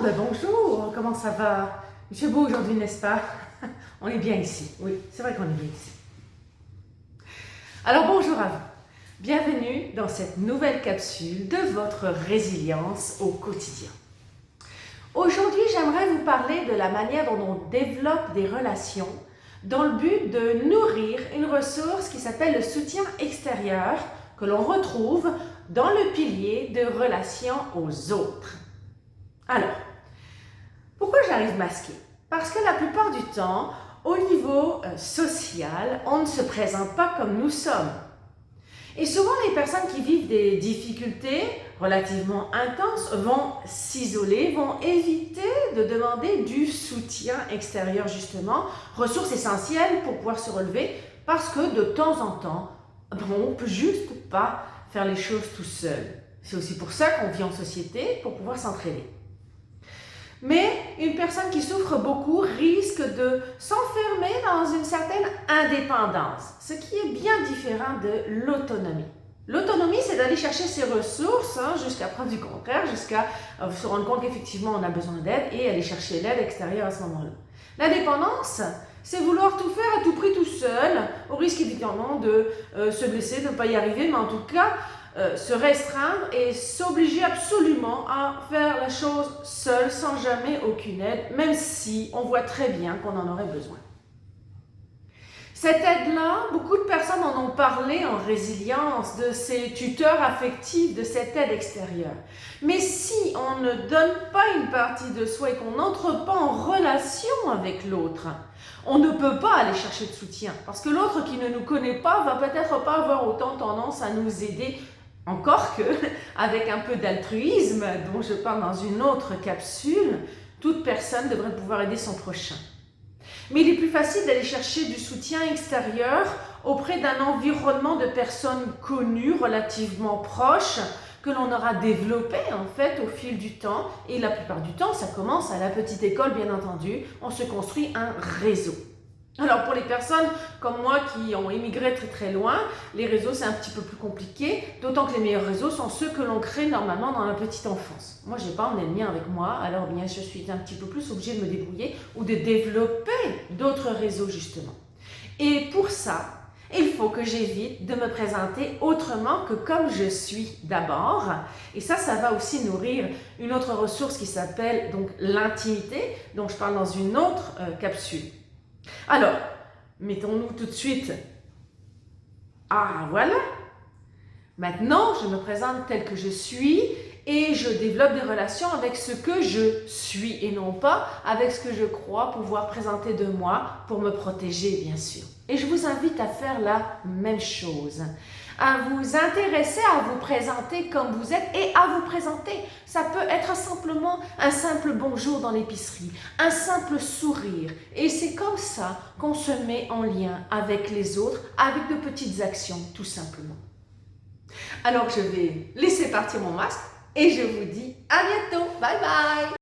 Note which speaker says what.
Speaker 1: Bonjour, comment ça va? Il fait beau aujourd'hui, n'est-ce pas? On est bien ici, oui, c'est vrai qu'on est bien ici. Alors bonjour à vous, bienvenue dans cette nouvelle capsule de votre résilience au quotidien. Aujourd'hui, j'aimerais vous parler de la manière dont on développe des relations dans le but de nourrir une ressource qui s'appelle le soutien extérieur que l'on retrouve dans le pilier de relation aux autres. Alors, pourquoi j'arrive masquée? Parce que la plupart du temps, au niveau social, on ne se présente pas comme nous sommes. Et souvent, les personnes qui vivent des difficultés relativement intenses vont s'isoler, vont éviter de demander du soutien extérieur justement, ressources essentielles pour pouvoir se relever, parce que de temps en temps, on ne peut juste pas faire les choses tout seul. C'est aussi pour ça qu'on vit en société, pour pouvoir s'entraider. Mais une personne qui souffre beaucoup risque de s'enfermer dans une certaine indépendance, ce qui est bien différent de l'autonomie. L'autonomie, c'est d'aller chercher ses ressources jusqu'à preuve du contraire, jusqu'à se rendre compte qu'effectivement on a besoin d'aide et aller chercher l'aide extérieure à ce moment-là. L'indépendance, c'est vouloir tout faire à tout prix tout seul, au risque évidemment de se blesser, de ne pas y arriver, mais en tout cas se restreindre et s'obliger absolument à faire la chose seule, sans jamais aucune aide, même si on voit très bien qu'on en aurait besoin. Cette aide-là, beaucoup de personnes en ont parlé en résilience, de ces tuteurs affectifs, de cette aide extérieure. Mais si on ne donne pas une partie de soi et qu'on n'entre pas en relation avec l'autre, on ne peut pas aller chercher de soutien. Parce que l'autre qui ne nous connaît pas va peut-être pas avoir autant tendance à nous aider. Encore que, avec un peu d'altruisme, dont je parle dans une autre capsule, toute personne devrait pouvoir aider son prochain. Mais il est plus facile d'aller chercher du soutien extérieur auprès d'un environnement de personnes connues, relativement proches, que l'on aura développé en fait au fil du temps. Et la plupart du temps, ça commence à la petite école, bien entendu. On se construit un réseau. Alors pour les personnes comme moi qui ont émigré très très loin, les réseaux c'est un petit peu plus compliqué, d'autant que les meilleurs réseaux sont ceux que l'on crée normalement dans la petite enfance. Moi je n'ai pas emmené le mien avec moi, alors bien je suis un petit peu plus obligée de me débrouiller ou de développer d'autres réseaux justement. Et pour ça, il faut que j'évite de me présenter autrement que comme je suis d'abord. Et ça va aussi nourrir une autre ressource qui s'appelle donc l'intimité, dont je parle dans une autre capsule. Alors, mettons-nous tout de suite. Ah, voilà. Maintenant, je me présente tel que je suis et je développe des relations avec ce que je suis et non pas avec ce que je crois pouvoir présenter de moi pour me protéger, bien sûr. Et je vous invite à faire la même chose, à vous intéresser à vous présenter comme vous êtes et à vous présenter. Ça peut être simplement un simple bonjour dans l'épicerie, un simple sourire. Et c'est comme ça qu'on se met en lien avec les autres, avec de petites actions, tout simplement. Alors je vais laisser partir mon masque et je vous dis à bientôt. Bye bye!